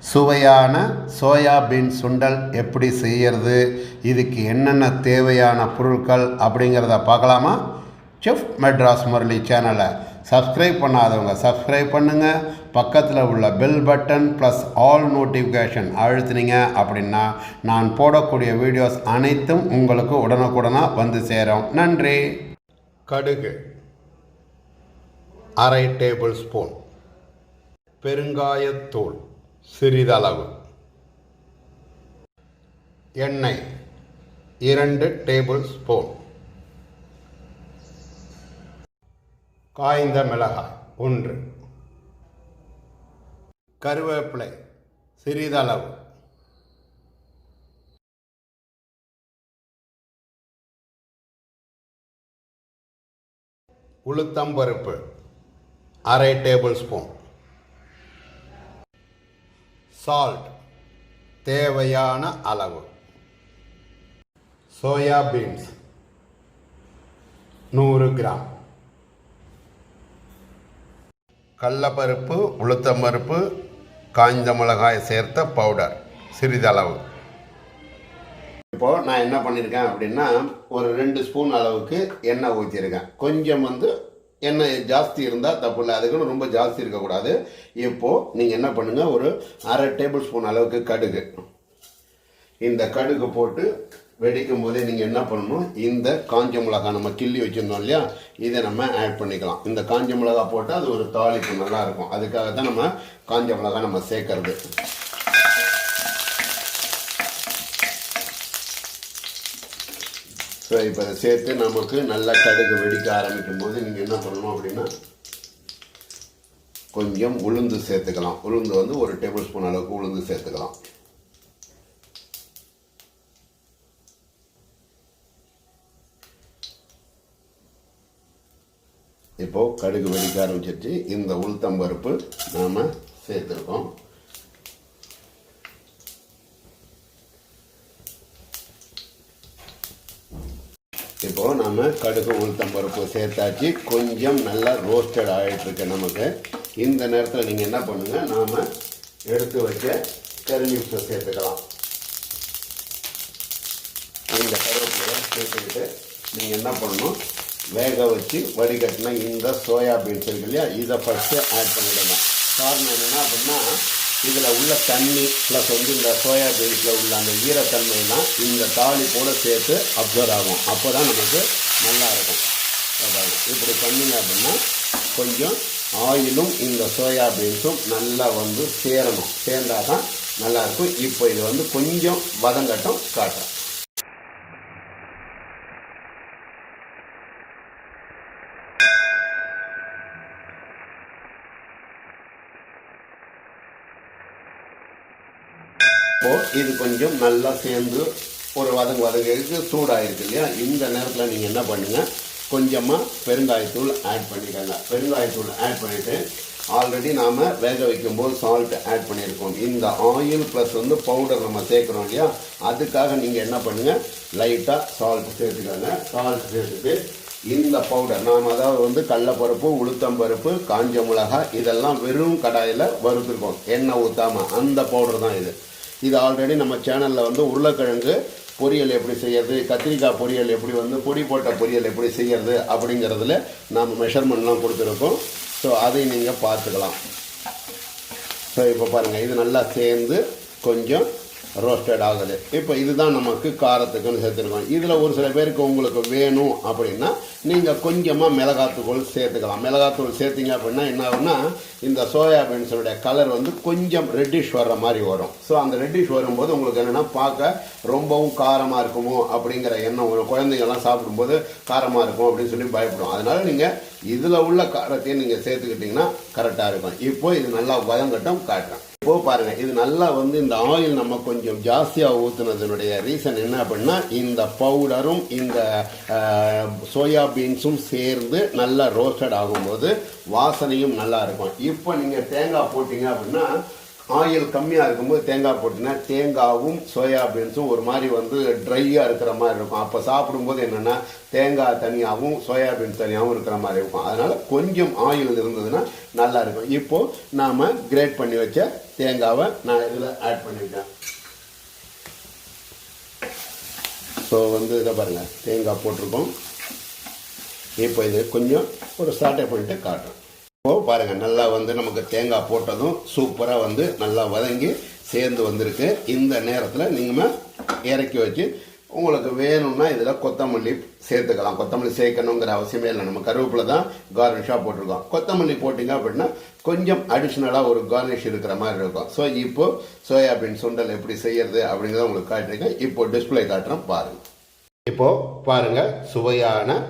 சுவையான சோயாபீன் சுண்டல் எப்படி செய்கிறது, இதுக்கு என்னென்ன தேவையான பொருட்கள் அப்படிங்கிறத பார்க்கலாமா? செஃப் மெட்ராஸ் முரளி சேனலை சப்ஸ்கிரைப் பண்ணாதவங்க சப்ஸ்கிரைப் பண்ணுங்கள். பக்கத்தில் உள்ள bell button plus all notification அழுத்தினீங்க அப்படின்னா நான் போடக்கூடிய வீடியோஸ் அனைத்தும் உங்களுக்கு உடனுக்குடனாக வந்து சேரும். நன்றி. கடுகு அரை டேபிள் ஸ்பூன், பெருங்காயத்தூள் சிறிதளவு, எண்ணெய் 2 டேபிள் ஸ்பூன், காய்ந்த மிளகாய் 1, கருவேப்பிலை சிறிதளவு, உளுத்தம்பருப்பு அரை டேபிள் ஸ்பூன், சால்ட் தேவையான அளவு, சோயா பீன்ஸ் 100 கிராம், கடலைப்பருப்பு, உளுத்தம்பருப்பு, காய்ந்த மிளகாய் சேர்த்த பவுடர் சிறிதளவு. இப்போது நான் என்ன பண்ணியிருக்கேன் அப்படின்னா, ஒரு 2 ஸ்பூன் அளவுக்கு எண்ணெய் ஊற்றிருக்கேன். கொஞ்சம் எண்ணெய் ஜாஸ்தி இருந்தால் தப்பு இல்லை, அதுக்குன்னு ரொம்ப ஜாஸ்தி இருக்கக்கூடாது. இப்போது நீங்கள் என்ன பண்ணுங்கள், ஒரு அரை டேபிள் ஸ்பூன் அளவுக்கு கடுகு, இந்த கடுகு போட்டு வெடிக்கும் போதே நீங்கள் என்ன பண்ணணும், இந்த காஞ்ச மிளகாய் நம்ம கிள்ளி வச்சுருந்தோம் இல்லையா, இதை நம்ம ஆட் பண்ணிக்கலாம். இந்த காஞ்ச மிளகாய் போட்டால் அது ஒரு தாளிப்பு நல்லா இருக்கும். அதுக்காக தான் நம்ம காஞ்ச மிளகாய் நம்ம சேர்க்கறது. ஸோ இப்போ அதை சேர்த்து நமக்கு நல்லா கடுகு வெடிக்க ஆரம்பிக்கும் போது நீங்கள் என்ன பண்ணணும் அப்படின்னா, கொஞ்சம் உளுந்து சேர்த்துக்கலாம். உளுந்து ஒரு டேபிள் ஸ்பூன் அளவுக்கு உளுந்து சேர்த்துக்கலாம். இப்போது கடுகு வெடிக்க ஆரம்பிச்சிருச்சு. இந்த உளுத்தம்பருப்பு நாம் சேர்த்துருக்கோம். இப்போது நம்ம கடுகு உளுத்தம்பருப்பு சேர்த்தாச்சு. கொஞ்சம் நல்லா ரோஸ்டட் ஆகிட்டுருக்கு நமக்கு. இந்த நேரத்தில் நீங்கள் என்ன பண்ணுங்கள், நாம் எடுத்து வச்ச கறி லீவ்ஸை சேர்த்துக்கலாம். இந்த கருவேப்பிலையை சேர்த்துக்கிட்டு நீங்கள் என்ன பண்ணணும், வேக வச்சு வடிகட்டினா இந்த சோயா பீன்ஸ் இருக்கு இல்லையா, இதை ஃபஸ்ட்டு ஆட் பண்ணிவிடுங்க. காரணம் என்னென்னா அப்படின்னா, இதில் உள்ள தண்ணி ப்ளஸ் இந்த சோயா பீன்ஸில் உள்ள அந்த ஈரத்தன்மையெல்லாம் இந்த தாளிப்போடு சேர்த்து அப்சர்வ் ஆகும். அப்போ தான் நமக்கு நல்லா இருக்கும். இப்படி பண்ணிங்க அப்படின்னா கொஞ்சம் ஆயிலும் இந்த சோயா பீன்ஸும் நல்லா சேரணும். சேர்ந்தால் தான் நல்லாயிருக்கும். இப்போ இது கொஞ்சம் வதங்கட்டும் காட்டுறேன். இது கொஞ்சம் நல்லா சேர்ந்து ஒரு வதங்கு சூடாகிருக்கு இல்லையா, இந்த நேரத்தில் நீங்கள் என்ன பண்ணுங்கள், கொஞ்சமாக பெருங்காயத்தூள் ஆட் பண்ணிக்கோங்க. பெருங்காயத்தூள் ஆட் பண்ணிவிட்டு, ஆல்ரெடி நாம் வேக வைக்கும்போது சால்ட் ஆட் பண்ணியிருக்கோம். இந்த ஆயில் ப்ளஸ் பவுடர் நம்ம சேர்க்குறோம் இல்லையா, அதுக்காக நீங்கள் என்ன பண்ணுங்கள், லைட்டாக சால்ட் சேர்த்துக்கோங்க. சால்ட் சேர்த்துட்டு இந்த பவுடர் நாம் அதாவது கடலைப்பருப்பு, உளுத்தம்பருப்பு, காஞ்ச மிளகாய் இதெல்லாம் வெறும் கடாயில் வறுத்துருக்கோம், எண்ணெய் ஊற்றாமல். அந்த பவுடர் தான் இது. இது ஆல்ரெடி நம்ம சேனலில் உருளைக்கிழங்கு பொரியல் எப்படி செய்யறது, கத்திரிக்காய் பொரியல் எப்படி பொடி போட்ட பொரியல் எப்படி செய்யறது அப்படிங்கிறதுல நாம் மெஷர்மெண்ட்லாம் கொடுத்துருக்கோம். ஸோ அதை நீங்கள் பார்த்துக்கலாம். ஸோ இப்போ பாருங்கள், இது நல்லா சேர்ந்து கொஞ்சம் ரோஸ்டட் ஆகுது. இப்போ இதுதான் நமக்கு காரத்துக்குன்னு சேர்த்துருக்கோம். இதில் ஒரு சில பேருக்கு உங்களுக்கு வேணும் அப்படின்னா நீங்கள் கொஞ்சமாக மிளகாத்தூள் சேர்த்துக்கலாம். மிளகாத்தூள் சேர்த்திங்க அப்படின்னா என்ன ஆகுன்னா, இந்த சோயாபீன்ஸோடைய கலர் கொஞ்சம் ரெட்டிஷ் வர்ற மாதிரி வரும். ஸோ அந்த ரெட்டிஷ் வரும்போது உங்களுக்கு என்னென்னா, பார்க்க ரொம்பவும் காரமாக இருக்குமோ அப்படிங்கிற எண்ணம் ஒரு குழந்தைங்கள்லாம் சாப்பிடும்போது காரமாக இருக்கும் அப்படின்னு சொல்லி பயப்படும். அதனால் நீங்கள் இதில் உள்ள காரத்தையும் நீங்கள் சேர்த்துக்கிட்டிங்கன்னா கரெக்டாக இருக்கும். இப்போ இது நல்லா வதங்கட்டும் காட்டுறேன். இப்போ பாருங்கள், இது நல்லா இந்த ஆயில் நம்ம கொஞ்சம் ஜாஸ்தியாக ஊற்றுனதுனுடைய ரீசன் என்ன அப்படின்னா, இந்த பவுடரும் இந்த சோயா பீன்ஸும் சேர்ந்து நல்லா ரோஸ்டட் ஆகும்போது வாசனையும் நல்லா இருக்கும். இப்போ நீங்கள் தேங்காய் போட்டிங்க அப்படின்னா ஆயில் கம்மியாக இருக்கும்போது தேங்காய் போட்டிங்கன்னா தேங்காவும் சோயாபீன்ஸும் ஒரு மாதிரி வந்து ட்ரையாக இருக்கிற மாதிரி இருக்கும். அப்போ சாப்பிடும்போது என்னென்னா தேங்காய் தனியாகவும் சோயாபீன்ஸ் தனியாகவும் இருக்கிற மாதிரி இருக்கும். அதனால் கொஞ்சம் ஆயில் இருந்ததுன்னா நல்லா இருக்கும். இப்போது நாம் கிரேட் பண்ணி வச்ச தேங்காவை நான் இதில் ஆட் பண்ணிவிட்டேன். ஸோ வந்து இதை பாருங்கள், தேங்காய் போட்டிருக்கோம். இப்போ இது கொஞ்சம் ஒரு சாட்டை பண்ணிட்டு காட்டுறேன். இப்போது பாருங்கள், நல்லா வந்து நமக்கு தேங்காய் போட்டதும் சூப்பராக வந்து நல்லா வதங்கி சேர்ந்து வந்திருக்கு. இந்த நேரத்தில் நீங்கள் இறக்கி வச்சு உங்களுக்கு வேணும்னா இதில் கொத்தமல்லி சேர்த்துக்கலாம். கொத்தமல்லி சேர்க்கணுங்கிற அவசியமே இல்லை. நம்ம கருவேப்பிலை தான் கார்னிஷாக போட்டிருக்கோம். கொத்தமல்லி போட்டிங்க அப்படின்னா கொஞ்சம் அடிஷ்னலாக ஒரு கார்னிஷ் இருக்கிற மாதிரி இருக்கும். ஸோ இப்போது சோயாபீன் சுண்டல் எப்படி செய்யறது அப்படிங்கிறத உங்களுக்கு காட்டிருக்கேன். இப்போது டிஸ்பிளே காட்டுறேன் பாருங்கள். இப்போது பாருங்கள், சுவையான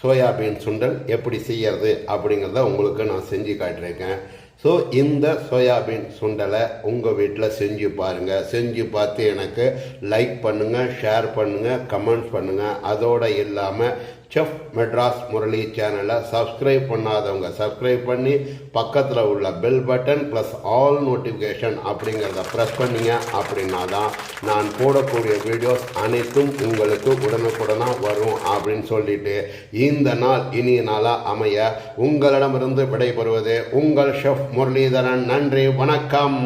சோயாபீன் சுண்டல் எப்படி செய்யறது அப்படிங்கிறத உங்களுக்கு நான் செஞ்சு காட்டியிருக்கேன். ஸோ இந்த சோயாபீன் சுண்டலை உங்கள் வீட்டில் செஞ்சு பாருங்கள். செஞ்சு பார்த்து எனக்கு லைக் பண்ணுங்கள், ஷேர் பண்ணுங்கள், கமெண்ட்ஸ் பண்ணுங்கள். அதோடு இல்லாமல் செஃப் மெட்ராஸ் முரளி சேனலை சப்ஸ்கிரைப் பண்ணாதவங்க சப்ஸ்கிரைப் பண்ணி பக்கத்தில் உள்ள bell button plus all notification அப்படிங்கிறத ப்ரெஸ் பண்ணிங்க அப்படின்னா தான் நான் போடக்கூடிய வீடியோஸ் அனைத்தும் உங்களுக்கு உடனுக்குடனாக வரும் அப்படின்னு சொல்லிட்டு இந்த நாள் இனிய நாளாக அமைய உங்களிடமிருந்து விடைபெறுவது உங்கள் செஃப் முரளிதரன். நன்றி, வணக்கம்.